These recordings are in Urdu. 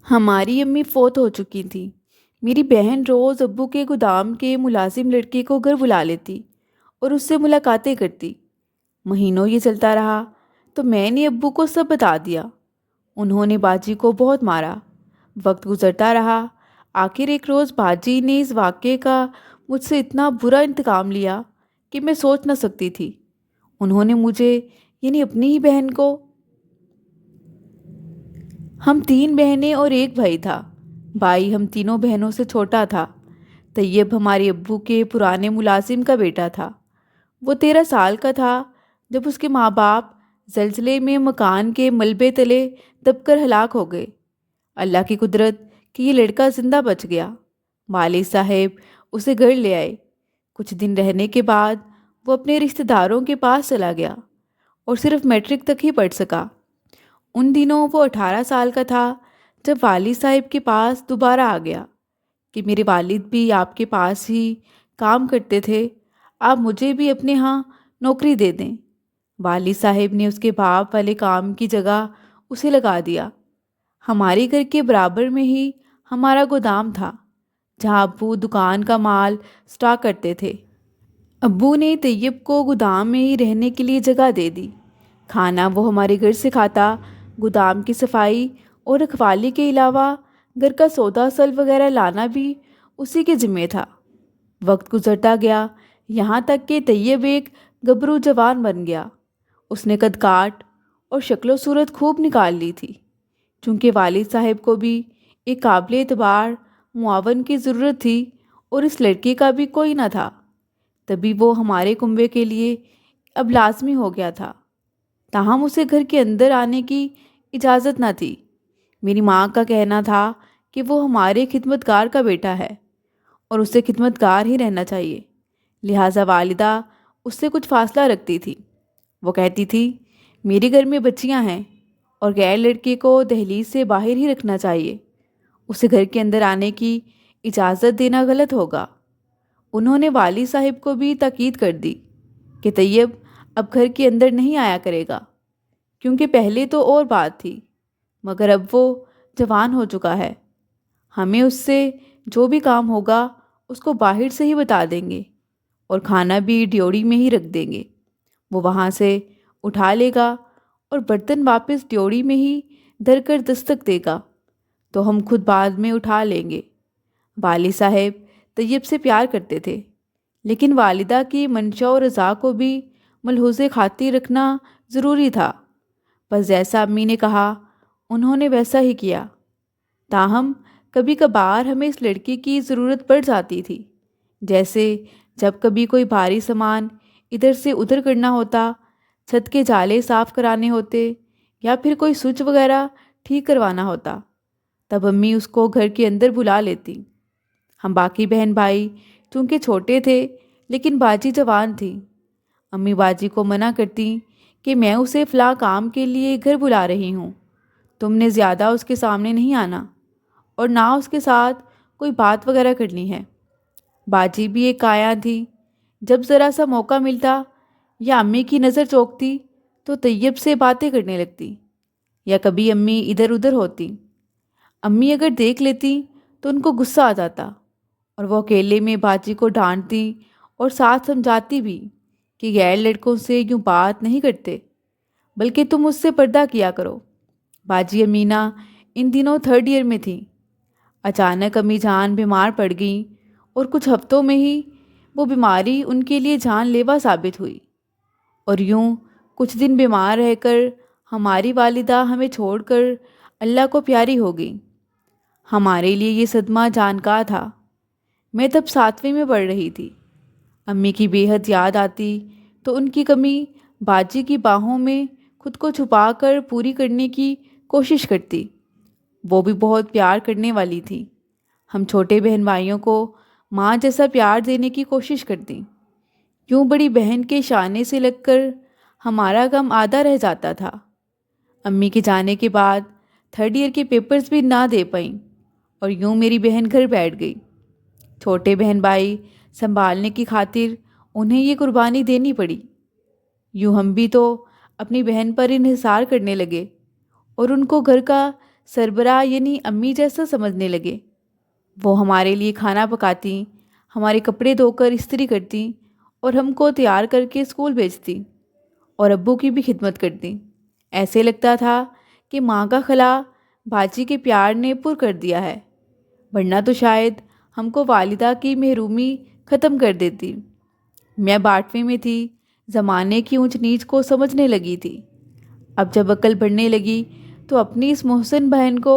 ہماری امی فوت ہو چکی تھیں۔ میری بہن روز ابو کے گودام کے ملازم لڑکے کو گھر بلا لیتی اور اس سے ملاقاتیں کرتی۔ مہینوں یہ چلتا رہا تو میں نے ابو کو سب بتا دیا۔ انہوں نے باجی کو بہت مارا۔ وقت گزرتا رہا، آخر ایک روز باجی نے اس واقعے کا مجھ سے اتنا برا انتقام لیا کہ میں سوچ نہ سکتی تھی۔ انہوں نے مجھے، یعنی اپنی ہی بہن کو، ہم 3 بہنیں اور ایک بھائی تھا۔ بھائی ہم تینوں بہنوں سے چھوٹا تھا۔ طیب ہمارے ابو کے پرانے ملازم کا بیٹا تھا۔ وہ 13 سال کا تھا جب اس کے ماں باپ زلزلے میں مکان کے ملبے تلے دب کر ہلاک ہو گئے۔ اللہ کی قدرت کہ یہ لڑکا زندہ بچ گیا۔ والد صاحب اسے گھر لے آئے۔ کچھ دن رہنے کے بعد وہ اپنے رشتہ داروں کے پاس چلا گیا اور صرف میٹرک تک ہی پڑھ سکا۔ ان دنوں وہ 18 سال کا تھا جب والد صاحب کے پاس دوبارہ آ گیا کہ میرے والد بھی آپ کے پاس ہی کام کرتے تھے، آپ مجھے بھی اپنے ہاں نوکری دے دیں۔ والد صاحب نے اس کے باپ والے کام کی جگہ اسے لگا دیا۔ ہمارے گھر کے برابر میں ہی ہمارا گودام تھا جہاں ابو دکان کا مال سٹاک کرتے تھے۔ ابو نے طیب کو گودام میں ہی رہنے کے لیے جگہ دے دی۔ کھانا وہ ہمارے گھر سے کھاتا، گودام کی صفائی اور رکھوالی کے علاوہ گھر کا سودا سل وغیرہ لانا بھی اسی کے ذمے تھا۔ وقت گزرتا گیا، یہاں تک کہ طیب ایک گبرو جوان بن گیا۔ اس نے قد کاٹ اور شکل و صورت خوب نکال لی تھی۔ چونکہ والد صاحب کو بھی ایک قابل اعتبار معاون کی ضرورت تھی اور اس لڑکے کا بھی کوئی نہ تھا، تبھی وہ ہمارے کنبے کے لیے اب لازمی ہو گیا تھا۔ تاہم اسے گھر کے اندر آنے کی اجازت نہ تھی۔ میری ماں کا کہنا تھا کہ وہ ہمارے خدمتگار کا بیٹا ہے اور اسے خدمتگار ہی رہنا چاہیے، لہٰذا والدہ اس سے کچھ فاصلہ رکھتی تھی۔ وہ کہتی تھی میرے گھر میں بچیاں ہیں اور غیر لڑکے کو دہلیز سے باہر ہی رکھنا چاہیے، اسے گھر کے اندر آنے کی اجازت دینا غلط ہوگا۔ انہوں نے والد صاحب کو بھی تاکید کر دی کہ طیب اب گھر کے اندر نہیں آیا کرے گا، کیونکہ پہلے تو اور بات تھی، مگر اب وہ جوان ہو چکا ہے۔ ہمیں اس سے جو بھی کام ہوگا اس کو باہر سے ہی بتا دیں گے اور کھانا بھی ڈیوڑی میں ہی رکھ دیں گے۔ وہ وہاں سے اٹھا لے گا اور برتن واپس ڈیوڑی میں ہی دھر کر دستک دے گا تو ہم خود بعد میں اٹھا لیں گے۔ والد صاحب طیب سے پیار کرتے تھے، لیکن والدہ کی منشا و رضا کو بھی ملحوظ خاطر رکھنا ضروری تھا۔ بس جیسا امی نے کہا انہوں نے ویسا ہی کیا۔ تاہم کبھی کبھار ہمیں اس لڑکی کی ضرورت پڑ جاتی تھی، جیسے جب کبھی کوئی بھاری سامان ادھر سے ادھر کرنا ہوتا، چھت کے جالے صاف کرانے ہوتے یا پھر کوئی سوئچ وغیرہ ٹھیک کروانا ہوتا، تب امی اس کو گھر کے اندر بلا لیتی۔ ہم باقی بہن بھائی چونکہ چھوٹے تھے لیکن باجی جوان تھی، امی باجی کو منع کرتی کہ میں اسے فلاں کام کے لیے گھر بلا رہی ہوں، تم نے زیادہ اس کے سامنے نہیں آنا اور نہ اس کے ساتھ کوئی بات وغیرہ کرنی ہے۔ باجی بھی ایک کایا تھی، جب ذرا سا موقع ملتا یا امی کی نظر چوکتی تو طیب سے باتیں کرنے لگتی، یا کبھی امی ادھر ادھر ہوتی، امی اگر دیکھ لیتی تو ان کو غصہ آ جاتا اور وہ اکیلے میں باجی کو ڈانٹتی اور ساتھ سمجھاتی بھی کہ غیر لڑکوں سے یوں بات نہیں کرتے، بلکہ تم اس سے پردہ کیا کرو۔ باجی امینہ ان دنوں 3rd ایئر میں تھی۔ اچانک امی جان بیمار پڑ گئیں اور کچھ ہفتوں میں ہی وہ بیماری ان کے لیے جان لیوا ثابت ہوئی، اور یوں کچھ دن بیمار رہ کر ہماری والدہ ہمیں چھوڑ کر اللہ کو پیاری ہو گئی۔ ہمارے لیے یہ صدمہ جان کا تھا۔ میں تب 7ویں میں پڑھ رہی تھی۔ امی کی بے حد یاد آتی تو ان کی کمی باجی کی باہوں میں خود کو چھپا کر پوری کرنے کی کوشش کرتی۔ وہ بھی بہت پیار کرنے والی تھی۔ ہم چھوٹے بہن بھائیوں کو ماں جیسا پیار دینے کی کوشش کرتی۔ یوں بڑی بہن کے شانے سے لگ کر ہمارا غم آدھا رہ جاتا تھا۔ امی کے جانے کے بعد 3rd ایئر کے پیپرز بھی نہ دے پائیں اور یوں میری بہن گھر بیٹھ گئی۔ چھوٹے بہن بھائی سنبھالنے کی خاطر انہیں یہ قربانی دینی پڑی۔ یوں ہم بھی تو اپنی بہن پر انحصار کرنے لگے اور ان کو گھر کا سربراہ یعنی امی جیسا سمجھنے لگے۔ وہ ہمارے لیے کھانا پکاتی، ہمارے کپڑے دھو کر استری کرتی اور ہم کو تیار کر کے اسکول بھیجتی، اور ابو کی بھی خدمت کرتی۔ ایسے لگتا تھا کہ ماں کا خلا باجی کے پیار نے پر کر دیا ہے، ورنہ تو شاید ہم کو والدہ کی محرومی ختم کر دیتی۔ میں 12ویں میں تھی، زمانے کی اونچ نیچ کو سمجھنے لگی تھی۔ اب جب عقل بڑھنے لگی تو اپنی اس محسن بہن کو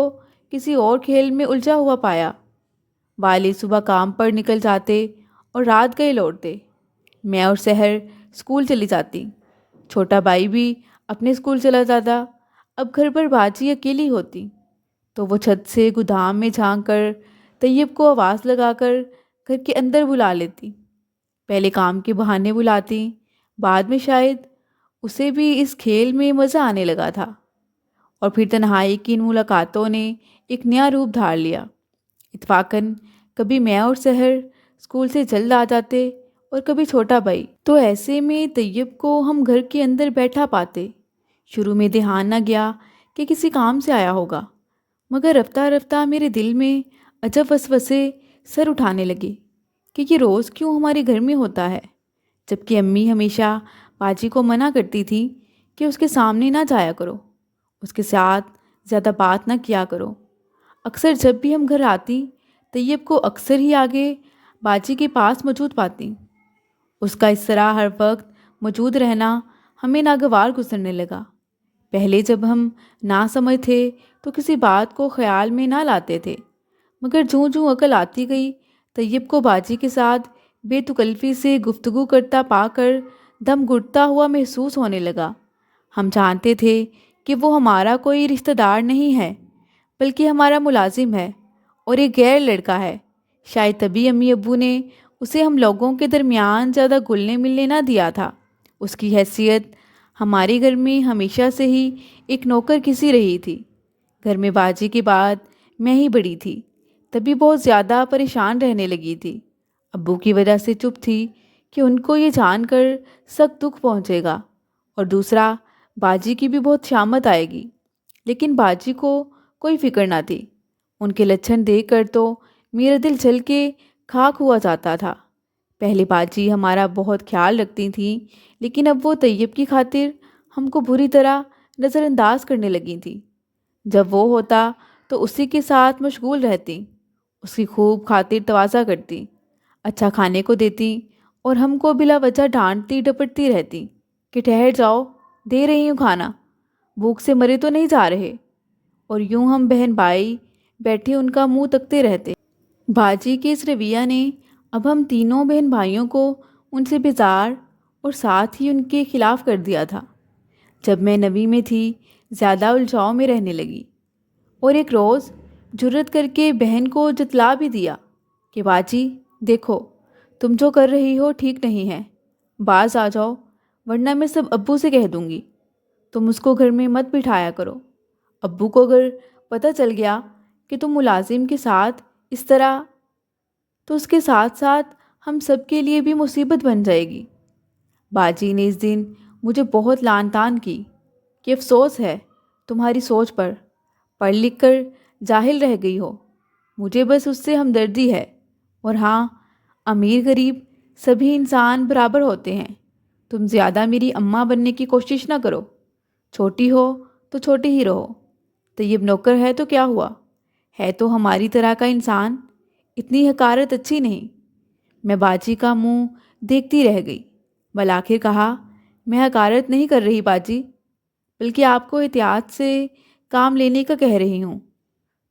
کسی اور کھیل میں الجھا ہوا پایا۔ والد صبح کام پر نکل جاتے اور رات گئے لوٹتے۔ میں اور سحر اسکول چلی جاتی، چھوٹا بھائی بھی اپنے اسکول چلا جاتا۔ اب گھر پر باجی اکیلی ہوتی تو وہ چھت سے گودام میں جھانک کر طیب کو آواز لگا کر گھر کے اندر بلا لیتی۔ پہلے کام کے بہانے بلاتی، بعد میں شاید اسے بھی اس کھیل میں مزہ آنے لگا تھا، اور پھر تنہائی کی ان ملاقاتوں نے ایک نیا روپ دھار لیا۔ اتفاقاً کبھی میں اور سحر اسکول سے جلد آ جاتے اور کبھی چھوٹا بھائی، تو ایسے میں طیب کو ہم گھر کے اندر بیٹھا پاتے۔ شروع میں دھیان نہ گیا کہ کسی کام سے آیا ہوگا، مگر رفتہ رفتہ میرے دل میں عجب وسوسے سر اٹھانے لگے کہ یہ روز کیوں ہمارے گھر میں ہوتا ہے، جبکہ امی ہمیشہ باجی کو منع کرتی تھی کہ اس کے سامنے نہ جایا کرو، اس کے ساتھ زیادہ بات نہ کیا کرو۔ اکثر جب بھی ہم گھر آتی، طیب کو اکثر ہی آگے باجی کے پاس موجود پاتی۔ اس کا اس طرح ہر وقت موجود رہنا ہمیں ناگوار گزرنے لگا۔ پہلے جب ہم نہ سمجھ تھے تو کسی بات کو خیال میں نہ لاتے تھے، مگر جوں جوں عقل آتی گئی، طیب کو باجی کے ساتھ بے تکلفی سے گفتگو کرتا پا کر دم گھٹتا ہوا محسوس ہونے لگا۔ ہم جانتے تھے کہ وہ ہمارا کوئی رشتہ دار نہیں ہے، بلکہ ہمارا ملازم ہے اور ایک غیر لڑکا ہے۔ شاید تبھی امی ابو نے اسے ہم لوگوں کے درمیان زیادہ گھلنے ملنے نہ دیا تھا۔ اس کی حیثیت ہمارے گھر میں ہمیشہ سے ہی ایک نوکر کسی رہی تھی۔ گھر میں باجی کے بعد میں ہی بڑی تھی، تبھی بہت زیادہ پریشان رہنے لگی تھی۔ ابو کی وجہ سے چپ تھی کہ ان کو یہ جان کر سخت دکھ پہنچے گا، اور دوسرا باجی کی بھی بہت شامت آئے گی، لیکن باجی کو کوئی فکر نہ تھی۔ ان کے لچھن دیکھ کر تو میرا دل جل کے خاک ہوا جاتا تھا۔ پہلے باجی ہمارا بہت خیال رکھتی تھیں، لیکن اب وہ طیب کی خاطر ہم کو بری طرح نظر انداز کرنے لگی تھیں۔ جب وہ ہوتا تو اسی کے ساتھ مشغول رہتی، اس کی خوب خاطر تواضع کرتی، اچھا کھانے کو دیتی، اور ہم کو بلا وجہ ڈانٹتی ڈپٹتی رہتی کہ ٹھہر جاؤ، دے رہی ہوں کھانا، بھوک سے مرے تو نہیں جا رہے۔ اور یوں ہم بہن بھائی بیٹھے ان کا منہ تکتے رہتے۔ باجی کے اس رویہ نے اب ہم تینوں بہن بھائیوں کو ان سے بیزار اور ساتھ ہی ان کے خلاف کر دیا تھا۔ جب میں 9ویں میں تھی، زیادہ الجھاؤ میں رہنے لگی، اور ایک روز جرأت کر کے بہن کو جتلا بھی دیا کہ باجی دیکھو، تم جو کر رہی ہو ٹھیک نہیں ہے، باز آ جاؤ، ورنہ میں سب ابو سے کہہ دوں گی۔ تم اس کو گھر میں مت بٹھایا کرو، ابو کو اگر پتہ چل گیا کہ تم ملازم کے ساتھ اس طرح، تو اس کے ساتھ ساتھ ہم سب کے لیے بھی مصیبت بن جائے گی۔ باجی نے اس دن مجھے بہت لعن طعن کی کہ افسوس ہے تمہاری سوچ پر، پڑھ لکھ کر جاہل رہ گئی ہو، مجھے بس اس سے ہمدردی ہے، اور ہاں، امیر غریب سبھی انسان برابر ہوتے ہیں، تم زیادہ میری اماں بننے کی کوشش نہ کرو، چھوٹی ہو تو چھوٹی ہی رہو، طیب نوکر ہے تو کیا ہوا، ہے تو ہماری طرح کا انسان، اتنی حقارت اچھی نہیں۔ میں باجی کا منہ دیکھتی رہ گئی، بالآخر کہا، میں حقارت نہیں کر رہی باجی، بلکہ آپ کو احتیاط سے کام لینے کا کہہ رہی ہوں۔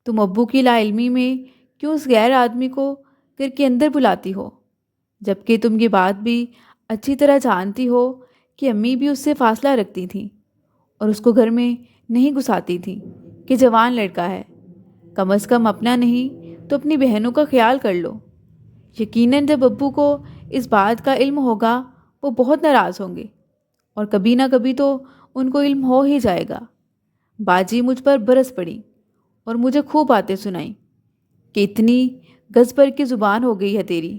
تم ابو کی لا علمی میں کیوں اس غیر آدمی کو گھر کے اندر بلاتی ہو، جبکہ تم یہ بات بھی اچھی طرح جانتی ہو کہ امی بھی اس سے فاصلہ رکھتی تھیں اور اس کو گھر میں نہیں گھساتی تھیں کہ جوان لڑکا ہے، کم از کم اپنا نہیں تو اپنی بہنوں کا خیال کر لو۔ یقیناً جب ابو کو اس بات کا علم ہوگا وہ بہت ناراض ہوں گے، اور کبھی نہ کبھی تو ان کو علم ہو ہی جائے گا۔ باجی مجھ پر برس پڑی اور مجھے خوب باتیں سنائیں کہ اتنی گز پر کی زبان ہو گئی ہے تیری۔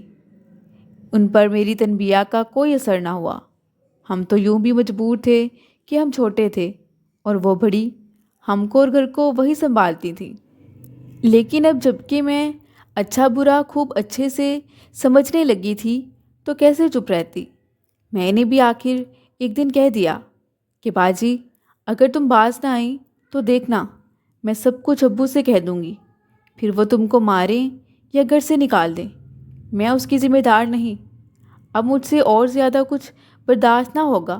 ان پر میری تنبیہ کا کوئی اثر نہ ہوا۔ ہم تو یوں بھی مجبور تھے کہ ہم چھوٹے تھے اور وہ بڑی، ہم کو اور گھر کو وہی سنبھالتی تھیں۔ لیکن اب جب کہ میں اچھا برا خوب اچھے سے سمجھنے لگی تھی تو کیسے چپ رہتی۔ میں نے بھی آخر ایک دن کہہ دیا کہ باجی اگر تم باز نہ آئیں تو دیکھنا میں سب کچھ ابو سے کہہ دوں گی، پھر وہ تم کو ماریں یا گھر سے نکال دیں، میں اس کی ذمہ دار نہیں۔ اب مجھ سے اور زیادہ کچھ برداشت نہ ہوگا۔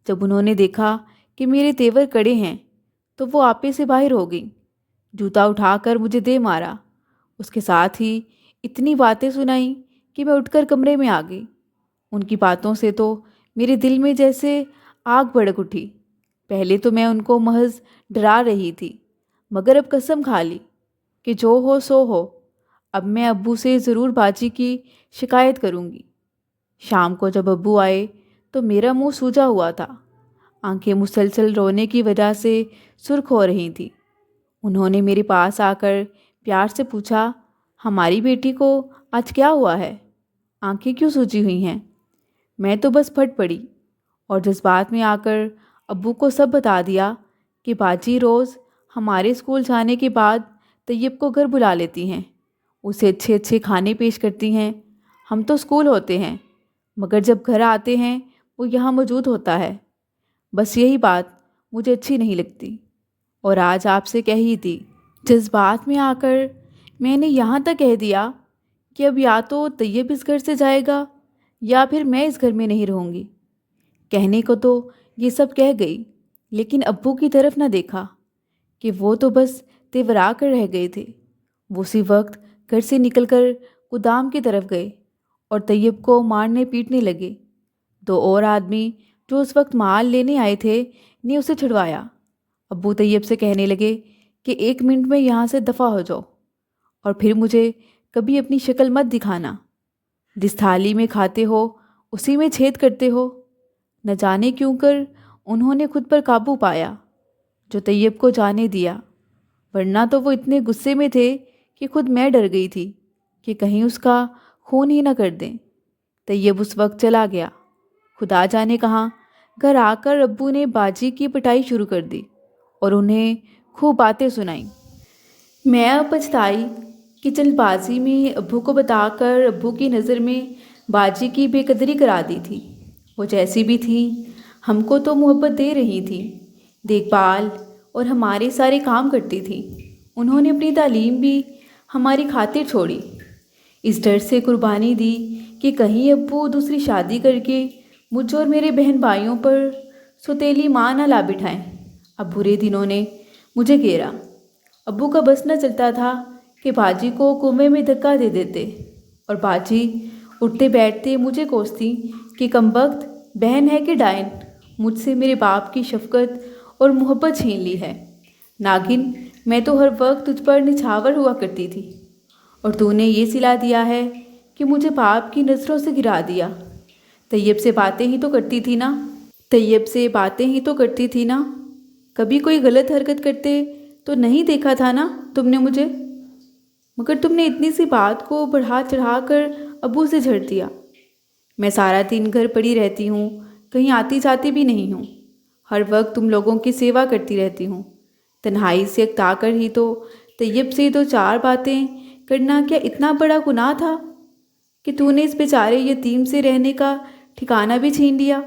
جب انہوں نے دیکھا کہ میرے تیور کڑے ہیں تو وہ آپے سے باہر ہو گئیں، جوتا اٹھا کر مجھے دے مارا۔ اس کے ساتھ ہی اتنی باتیں سنائیں کہ میں اٹھ کر کمرے میں آ گئی۔ ان کی باتوں سے تو میرے دل میں جیسے آگ بھڑک اٹھی۔ پہلے تو میں ان کو محض ڈرا رہی تھی، مگر اب قسم کھا لی کہ جو ہو سو ہو، اب میں ابو سے ضرور باجی کی شکایت کروں گی۔ شام کو جب ابو آئے تو میرا منہ سوجا ہوا تھا، آنکھیں مسلسل رونے کی وجہ سے سرخ ہو رہی تھیں۔ انہوں نے میرے پاس آ کر پیار سے پوچھا، ہماری بیٹی کو آج کیا ہوا ہے؟ آنکھیں کیوں سوجی ہوئی ہیں؟ میں تو بس پھٹ پڑی اور جذبات میں آ کر ابو کو سب بتا دیا کہ باجی روز ہمارے اسکول جانے کے بعد طیب کو گھر بلا لیتی ہیں، اسے اچھے اچھے کھانے پیش کرتی ہیں۔ ہم تو اسکول ہوتے ہیں مگر جب گھر آتے ہیں وہ یہاں موجود ہوتا ہے۔ بس یہی بات مجھے اچھی نہیں لگتی اور آج آپ سے کہی تھی۔ جذبات میں آ کر میں نے یہاں تک کہہ دیا کہ اب یا تو طیب اس گھر سے جائے گا یا پھر میں اس گھر میں نہیں رہوں گی۔ کہنے کو تو یہ سب کہہ گئی، لیکن ابو کی طرف نہ دیکھا کہ وہ تو بس تیورا کر رہ گئے تھے۔ وہ اسی وقت گھر سے نکل کر گودام کی طرف گئے اور طیب کو مارنے پیٹنے لگے۔ دو اور آدمی جو اس وقت مال لینے آئے تھے نے اسے چھڑوایا۔ ابو طیب سے کہنے لگے کہ 1 منٹ میں یہاں سے دفع ہو جاؤ اور پھر مجھے کبھی اپنی شکل مت دکھانا۔ جس تھالی میں کھاتے ہو اسی میں چھید کرتے ہو۔ نہ جانے کیوں کر انہوں نے خود پر قابو پایا جو طیب کو جانے دیا، ورنہ تو وہ اتنے غصے میں تھے کہ خود میں ڈر گئی تھی کہ کہیں اس کا خون ہی نہ کر دیں۔ طیب اس وقت چلا گیا، خدا جانے کہاں۔ گھر آ کر ابو نے باجی کی پٹائی شروع کر دی اور انہیں خوب باتیں سنائیں۔ میں اب پچھتائی کہ جلد بازی میں ابو کو بتا کر ابو کی نظر میں باجی کی بے قدری کرا دی تھی۔ وہ جیسی بھی تھی ہم کو تو محبت دے رہی تھی، دیکھ بھال اور ہمارے سارے کام کرتی تھی۔ انہوں نے اپنی تعلیم بھی ہماری خاطر چھوڑی، اس ڈر سے قربانی دی کہ کہیں ابو دوسری شادی کر کے مجھ اور میرے بہن بھائیوں پر سوتیلی ماں نہ لا بٹھائیں۔ اب برے دنوں نے مجھے گھیرا۔ ابو کا بس نہ چلتا تھا کہ باجی کو کنویں میں دھکا دے دیتے اور باجی اٹھتے بیٹھتے مجھے کوستی کہ کمبخت بہن ہے کہ ڈائن، مجھ سے میرے باپ کی شفقت اور محبت چھین لی ہے۔ ناگن میں تو ہر وقت تجھ پر نچھاور ہوا کرتی تھی اور تو نے یہ سلا دیا ہے کہ مجھے باپ کی نظروں سے گرا دیا۔ طیب سے باتیں ہی تو کرتی تھی نا، طیب سے باتیں ہی تو کرتی تھی نا، کبھی کوئی غلط حرکت کرتے تو نہیں دیکھا تھا نا تم نے مجھے، مگر تم نے اتنی سی بات کو بڑھا چڑھا کر ابو سے جھڑ دیا۔ میں سارا دن گھر پڑی رہتی ہوں، کہیں آتی جاتی بھی نہیں ہوں، ہر وقت تم لوگوں کی سیوا کرتی رہتی ہوں۔ تنہائی سے اکتا کر ہی تو طیب سے 2-4 باتیں کرنا کیا اتنا بڑا گناہ تھا کہ تو نے اس بیچارے یتیم سے رہنے کا ٹھکانہ بھی چھین لیا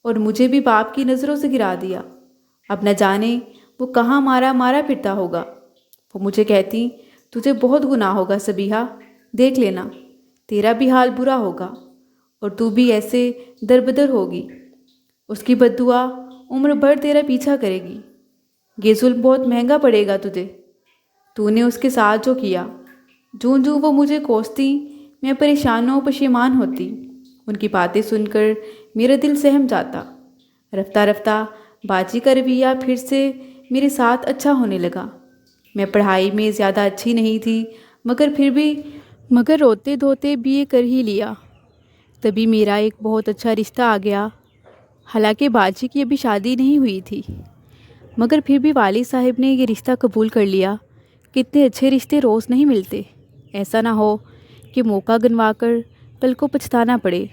اور مجھے بھی باپ کی نظروں سے گرا دیا۔ اب نہ جانے وہ کہاں مارا مارا پھرتا ہوگا۔ وہ مجھے کہتی تجھے بہت گناہ ہوگا صبیحہ، دیکھ لینا تیرا بھی حال برا ہوگا اور تو بھی ایسے دربدر ہوگی، اس کی بد دعا عمر بھر تیرا پیچھا کرے گی، یہ ظلم بہت مہنگا پڑے گا تجھے۔ تو نے اس کے ساتھ جو کیا، جوں جوں وہ مجھے کوستی میں پریشان و پشیمان ہوتی۔ ان کی باتیں سن کر میرا دل سہم جاتا۔ رفتہ رفتہ باجی کا رویہ پھر سے میرے ساتھ اچھا ہونے لگا۔ میں پڑھائی میں زیادہ اچھی نہیں تھی مگر روتے دھوتے BA کر ہی لیا۔ تبھی میرا ایک بہت اچھا رشتہ آ گیا۔ حالانکہ باجی کی ابھی شادی نہیں ہوئی تھی، مگر پھر بھی والد صاحب نے یہ رشتہ قبول کر لیا کہ اتنے اچھے رشتے روز نہیں ملتے، ایسا نہ ہو کہ موقع گنوا کر کل کو پچھتانا پڑے۔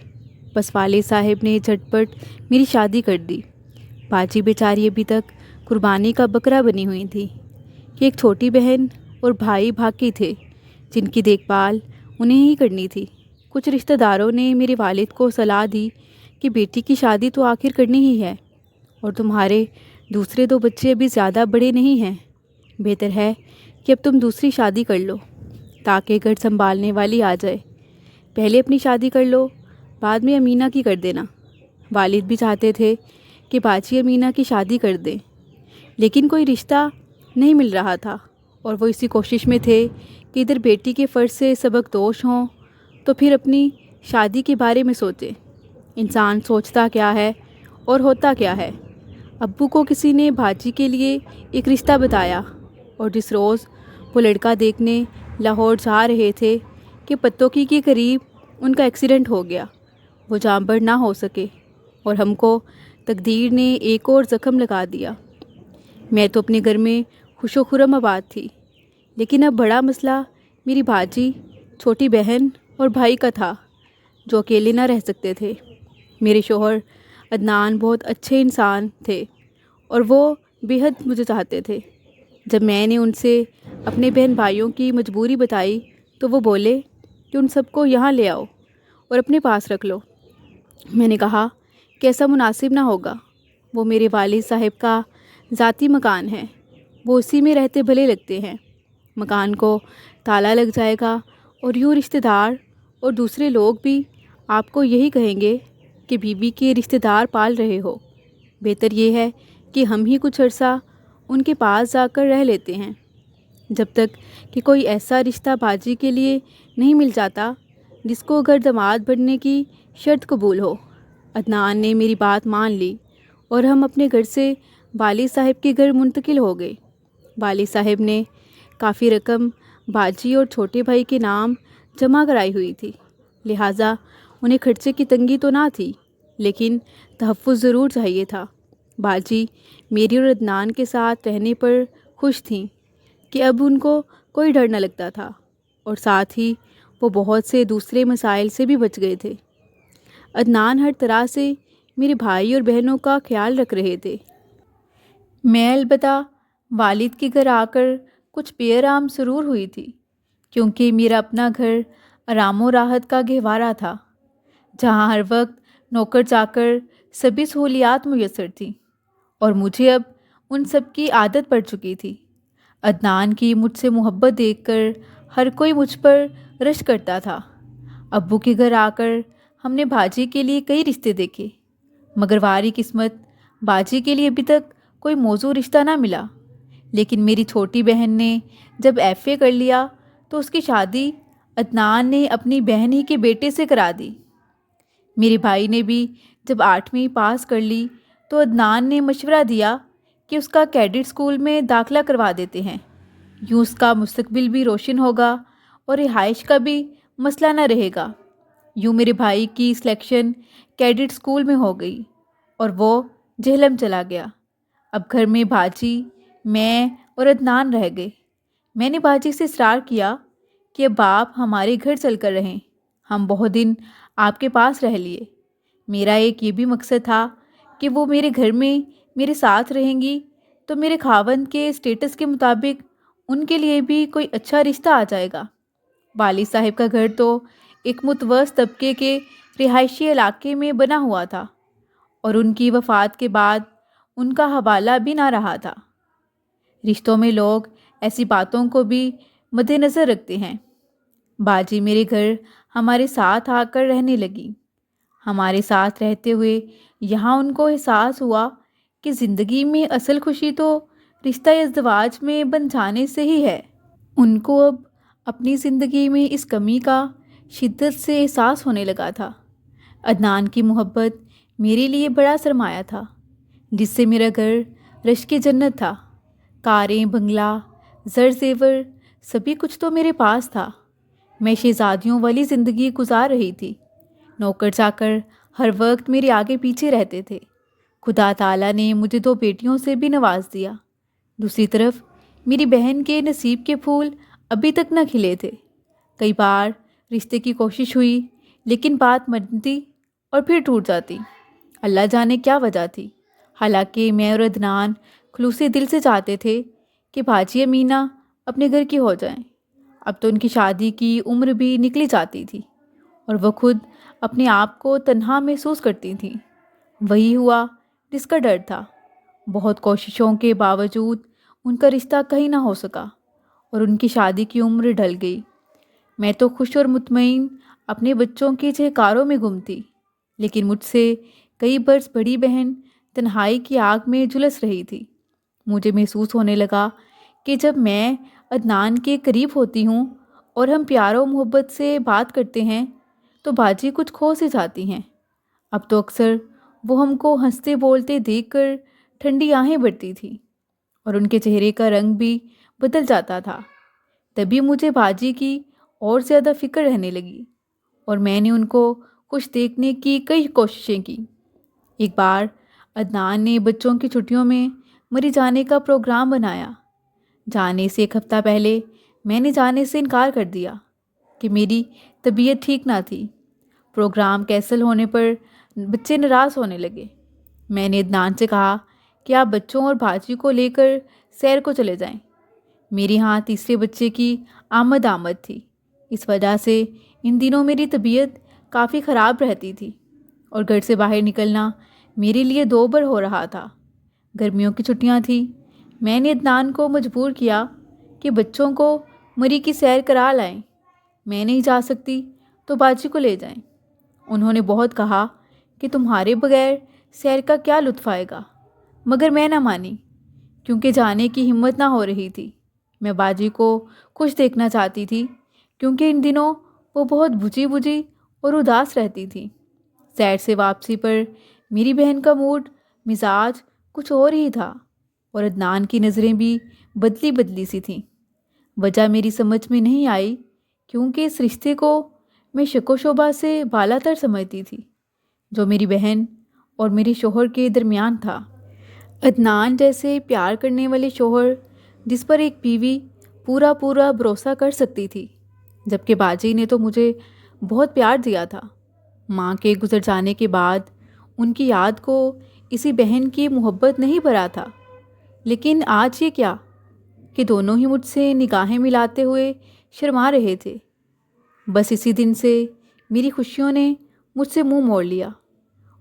بس والد صاحب نے جھٹ پٹ میری شادی کر دی۔ باجی بیچاری ابھی تک قربانی کا بکرا بنی ہوئی تھی کہ ایک چھوٹی بہن اور بھائی باقی تھے جن کی دیکھ بھال انہیں ہی کرنی تھی۔ کچھ رشتہ داروں نے میرے والد کو صلاح دی کہ بیٹی کی شادی تو آخر کرنی ہی ہے، اور تمہارے دوسرے 2 بچے ابھی زیادہ بڑے نہیں ہیں، بہتر ہے کہ اب تم دوسری شادی کر لو تاکہ گھر سنبھالنے والی آ جائے۔ پہلے اپنی شادی کر لو، بعد میں امینہ کی کر دینا۔ والد بھی چاہتے تھے کہ باجی امینہ کی شادی کر دیں، لیکن کوئی رشتہ نہیں مل رہا تھا، اور وہ اسی کوشش میں تھے کہ ادھر بیٹی کے فرض سے سبق دوش ہوں تو پھر اپنی شادی کے بارے میں سوچیں۔ انسان سوچتا کیا ہے اور ہوتا کیا ہے۔ ابو کو کسی نے باجی کے لیے ایک رشتہ بتایا، اور جس روز وہ لڑکا دیکھنے لاہور جا رہے تھے کہ پتوکی کے قریب ان کا ایکسیڈنٹ ہو گیا۔ وہ جانبر نہ ہو سکے اور ہم کو تقدیر نے ایک اور زخم لگا دیا۔ میں تو اپنے گھر میں خوش و خرم آباد تھی، لیکن اب بڑا مسئلہ میری باجی، چھوٹی بہن اور بھائی کا تھا جو اکیلے نہ رہ سکتے تھے۔ میرے شوہر عدنان بہت اچھے انسان تھے اور وہ بے حد مجھے چاہتے تھے۔ جب میں نے ان سے اپنے بہن بھائیوں کی مجبوری بتائی تو وہ بولے کہ ان سب کو یہاں لے آؤ اور اپنے پاس رکھ لو۔ میں نے کہا کہ ایسا مناسب نہ ہوگا، وہ میرے والد صاحب کا ذاتی مکان ہے، وہ اسی میں رہتے بھلے لگتے ہیں۔ مکان کو تالا لگ جائے گا اور یوں رشتہ دار اور دوسرے لوگ بھی آپ کو یہی کہیں گے کہ بیوی کے رشتہ دار پال رہے ہو۔ بہتر یہ ہے کہ ہم ہی کچھ عرصہ ان کے پاس جا کر رہ لیتے ہیں، جب تک کہ کوئی ایسا رشتہ باجی کے لیے نہیں مل جاتا جس کو گھر داماد بننے کی شرط قبول ہو۔ عدنان نے میری بات مان لی اور ہم اپنے گھر سے والد صاحب کے گھر منتقل ہو گئے۔ والد صاحب نے کافی رقم باجی اور چھوٹے بھائی کے نام جمع کرائی ہوئی تھی، لہٰذا انہیں خرچے کی تنگی تو نہ تھی، لیکن تحفظ ضرور چاہیے تھا۔ باجی میری اور عدنان کے ساتھ رہنے پر خوش تھیں کہ اب ان کو کوئی ڈر نہ لگتا تھا، اور ساتھ ہی وہ بہت سے دوسرے مسائل سے بھی بچ گئے تھے۔ عدنان ہر طرح سے میرے بھائی اور بہنوں کا خیال رکھ رہے تھے۔ میں البتہ والد کے گھر آ کر کچھ بے آرام ضرور ہوئی تھی، کیونکہ میرا اپنا گھر آرام و راحت کا گہوارہ تھا، جہاں ہر وقت نوکر چاکر سبھی سہولیات میسر تھیں، اور مجھے اب ان سب کی عادت پڑ چکی تھی۔ عدنان کی مجھ سے محبت دیکھ کر ہر کوئی مجھ پر رشک کرتا تھا۔ ابو کے گھر آ کر ہم نے باجی کے لیے کئی رشتے دیکھے، مگر واری قسمت باجی کے لیے ابھی تک کوئی موزوں رشتہ نہ ملا۔ لیکن میری چھوٹی بہن نے جب ایف اے کر لیا تو اس کی شادی عدنان نے اپنی بہن ہی کے بیٹے سے کرا دی۔ میرے بھائی نے بھی جب 8ویں پاس کر لی تو عدنان نے مشورہ دیا کہ اس کا کیڈٹ اسکول میں داخلہ کروا دیتے ہیں، یوں اس کا مستقبل بھی روشن ہوگا اور رہائش کا بھی مسئلہ نہ رہے گا۔ یوں میرے بھائی کی سلیکشن کیڈٹ اسکول میں ہو گئی اور وہ جہلم چلا گیا۔ اب گھر میں باجی، میں اور عدنان رہ گئے۔ میں نے باجی سے اصرار کیا کہ اب آپ ہمارے گھر چل کر رہیں، ہم بہت دن آپ کے پاس رہ لیے۔ میرا ایک یہ بھی مقصد تھا کہ وہ میرے گھر میں میرے ساتھ رہیں گی تو میرے خاوند کے اسٹیٹس کے مطابق ان کے لیے بھی کوئی اچھا رشتہ آ جائے گا۔ والد صاحب کا گھر تو ایک متوسط طبقے کے رہائشی علاقے میں بنا ہوا تھا، اور ان کی وفات کے بعد ان کا حوالہ بھی نہ رہا تھا۔ رشتوں میں لوگ ایسی باتوں کو بھی مد نظر رکھتے ہیں۔ باجی میرے گھر ہمارے ساتھ آ کر رہنے لگی۔ ہمارے ساتھ رہتے ہوئے یہاں ان کو احساس ہوا کہ زندگی میں اصل خوشی تو رشتہ ازدواج میں بن جانے سے ہی ہے۔ ان کو اب اپنی زندگی میں اس کمی کا شدت سے احساس ہونے لگا تھا۔ عدنان کی محبت میرے لیے بڑا سرمایہ تھا، جس سے میرا گھر رشک جنت تھا۔ کاریں، بنگلہ، زر زیور، سبھی کچھ تو میرے پاس تھا۔ میں شہزادیوں والی زندگی گزار رہی تھی۔ نوکر چاکر ہر وقت میرے آگے پیچھے رہتے تھے۔ خدا تعالیٰ نے مجھے 2 بیٹیوں سے بھی نواز دیا۔ دوسری طرف میری بہن کے نصیب کے پھول ابھی تک نہ کھلے تھے۔ کئی بار رشتے کی کوشش ہوئی، لیکن بات بنتی اور پھر ٹوٹ جاتی۔ اللہ جانے کیا وجہ تھی، حالانکہ میں اور عدنان خلوصی دل سے چاہتے تھے کہ باجی امینہ اپنے گھر کی ہو جائیں۔ اب تو ان کی شادی کی عمر بھی نکلی جاتی تھی اور وہ خود اپنے آپ کو تنہا محسوس کرتی تھیں۔ وہی ہوا جس کا ڈر تھا۔ بہت کوششوں کے باوجود ان کا رشتہ کہیں نہ ہو سکا اور ان کی شادی کی عمر ڈھل گئی۔ میں تو خوش اور مطمئن اپنے بچوں کے چہکاروں میں گم تھی، لیکن مجھ سے کئی برس بڑی بہن تنہائی کی آگ میں جھلس رہی تھی۔ مجھے محسوس ہونے لگا کہ جب میں عدنان کے قریب ہوتی ہوں اور ہم پیار و محبت سے بات کرتے ہیں تو باجی کچھ کھو سی جاتی ہیں۔ اب تو اکثر وہ ہم کو ہنستے بولتے دیکھ کر ٹھنڈی آہیں بھرتی تھی اور ان کے چہرے کا رنگ بھی بدل جاتا تھا۔ تبھی مجھے باجی کی اور زیادہ فکر رہنے لگی اور میں نے ان کو خوش دیکھنے کی کئی کوششیں کی۔ ایک بار عدنان نے بچوں کی چھٹیوں میں مری جانے کا پروگرام بنایا۔ جانے سے ایک ہفتہ پہلے میں نے جانے سے انکار کر دیا کہ میری طبیعت ٹھیک نہ تھی۔ پروگرام کینسل ہونے پر بچے ناراض ہونے لگے۔ میں نے عدنان سے کہا کہ آپ بچوں اور باجی کو لے کر سیر کو چلے جائیں۔ میرے ہاں تیسرے بچے کی آمد تھی، اس وجہ سے ان دنوں میری طبیعت کافی خراب رہتی تھی اور گھر سے باہر نکلنا میرے لیے دوبر ہو رہا تھا۔ گرمیوں کی چھٹیاں تھیں۔ میں نے عدنان کو مجبور کیا کہ بچوں کو مری کی سیر کرا لائیں۔ میں نہیں جا سکتی تو باجی کو لے جائیں۔ انہوں نے بہت کہا کہ تمہارے بغیر سیر کا کیا لطف آئے گا، مگر میں نہ مانی کیونکہ جانے کی ہمت نہ ہو رہی تھی۔ میں باجی کو خوش دیکھنا چاہتی تھی کیونکہ ان دنوں وہ بہت بجھی بجھی اور اداس رہتی تھی۔ سیر سے واپسی پر میری بہن کا موڈ مزاج کچھ اور ہی تھا اور عدنان کی نظریں بھی بدلی بدلی سی تھیں۔ وجہ میری سمجھ میں نہیں آئی کیونکہ اس رشتے کو میں شک و شبہ سے بالا تر سمجھتی تھی جو میری بہن اور میرے شوہر کے درمیان تھا۔ عدنان جیسے پیار کرنے والے شوہر جس پر ایک بیوی پورا بھروسہ کر سکتی تھی، جبکہ باجی نے تو مجھے بہت پیار دیا تھا۔ ماں کے گزر جانے کے بعد ان کی یاد کو اسی بہن کی محبت نہیں بھرا تھا، لیکن آج یہ کیا کہ دونوں ہی مجھ سے نگاہیں ملاتے ہوئے شرما رہے تھے۔ بس اسی دن سے میری خوشیوں نے مجھ سے منہ موڑ لیا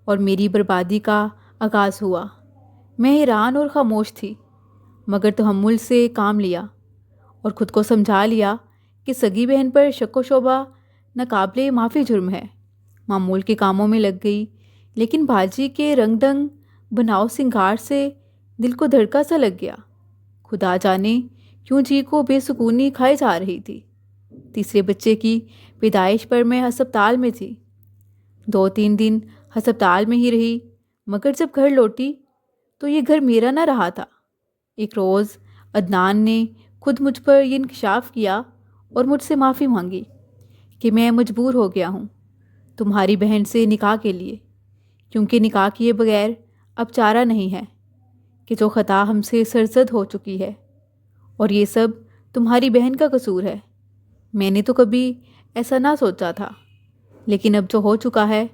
اور میری بربادی کا آغاز ہوا۔ میں حیران اور خاموش تھی، مگر تحمل سے کام لیا اور خود کو سمجھا لیا کہ سگی بہن پر شک و شبہ ناقابل معافی جرم ہے۔ معمول کے کاموں میں لگ گئی، لیکن باجی کے رنگ ڈنگ بناؤ سنگار سے دل کو دھڑکا سا لگ گیا۔ خدا جانے کیوں جی کو بے سکونی کھائی جا رہی تھی۔ تیسرے بچے کی پیدائش پر میں ہسپتال میں تھی۔ 2-3 دن ہسپتال میں ہی رہی، مگر جب گھر لوٹی تو یہ گھر میرا نہ رہا تھا۔ ایک روز عدنان نے خود مجھ پر یہ انکشاف کیا اور مجھ سے معافی مانگی کہ میں مجبور ہو گیا ہوں تمہاری بہن سے نکاح کے لیے، کیونکہ نکاح کیے بغیر اب چارہ نہیں ہے، کہ جو خطا ہم سے سرزد ہو چکی ہے اور یہ سب تمہاری بہن کا قصور ہے۔ میں نے تو کبھی ایسا نہ سوچا تھا، لیکن اب جو ہو چکا ہے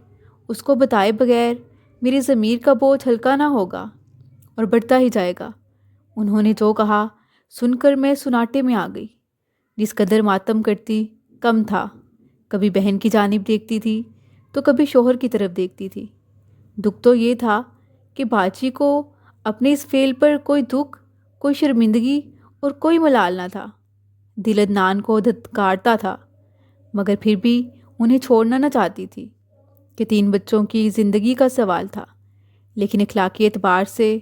اس کو بتائے بغیر میری ضمیر کا بوجھ ہلکا نہ ہوگا اور بڑھتا ہی جائے گا۔ انہوں نے جو کہا سن کر میں سناٹے میں آ گئی۔ جس قدر ماتم کرتی کم تھا، کبھی بہن کی جانب دیکھتی تھی تو کبھی شوہر کی طرف دیکھتی تھی۔ دکھ تو یہ تھا کہ باجی کو اپنے اس فعل پر کوئی دکھ، کوئی شرمندگی اور کوئی ملال نہ تھا۔ دل عدنان کو دھتکارتا تھا، مگر پھر بھی انہیں چھوڑنا نہ چاہتی تھی کہ 3 بچوں کی زندگی کا سوال تھا۔ لیکن اخلاقی اعتبار سے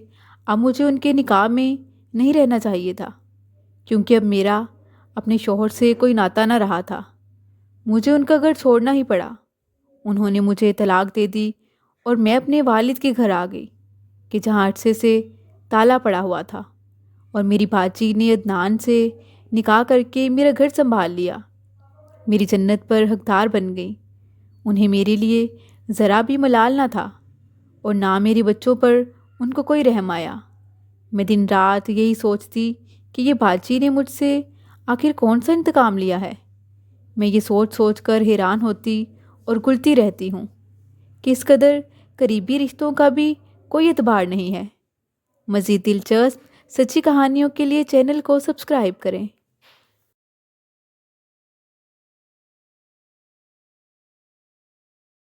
اب مجھے ان کے نکاح میں نہیں رہنا چاہیے تھا، کیونکہ اب میرا اپنے شوہر سے کوئی ناتا نہ رہا تھا۔ مجھے ان کا گھر چھوڑنا ہی پڑا۔ انہوں نے مجھے طلاق دے دی اور میں اپنے والد کے گھر آ گئی کہ جہاں عرصے سے تالا پڑا ہوا تھا، اور میری باجی نے عدنان سے نکاح کر کے میرا گھر سنبھال لیا، میری جنت پر حقدار بن گئی۔ انہیں میرے لیے ذرا بھی ملال نہ تھا اور نہ میرے بچوں پر ان کو کوئی رحم آیا۔ میں دن رات یہی سوچتی کہ یہ باجی نے مجھ سے آخر کون سا انتقام لیا ہے۔ میں یہ سوچ سوچ کر حیران ہوتی اور گلتی رہتی ہوں کہ اس قدر قریبی رشتوں کا بھی کوئی اعتبار نہیں ہے۔ مزید دلچسپ سچی کہانیوں کے لیے چینل کو سبسکرائب کریں۔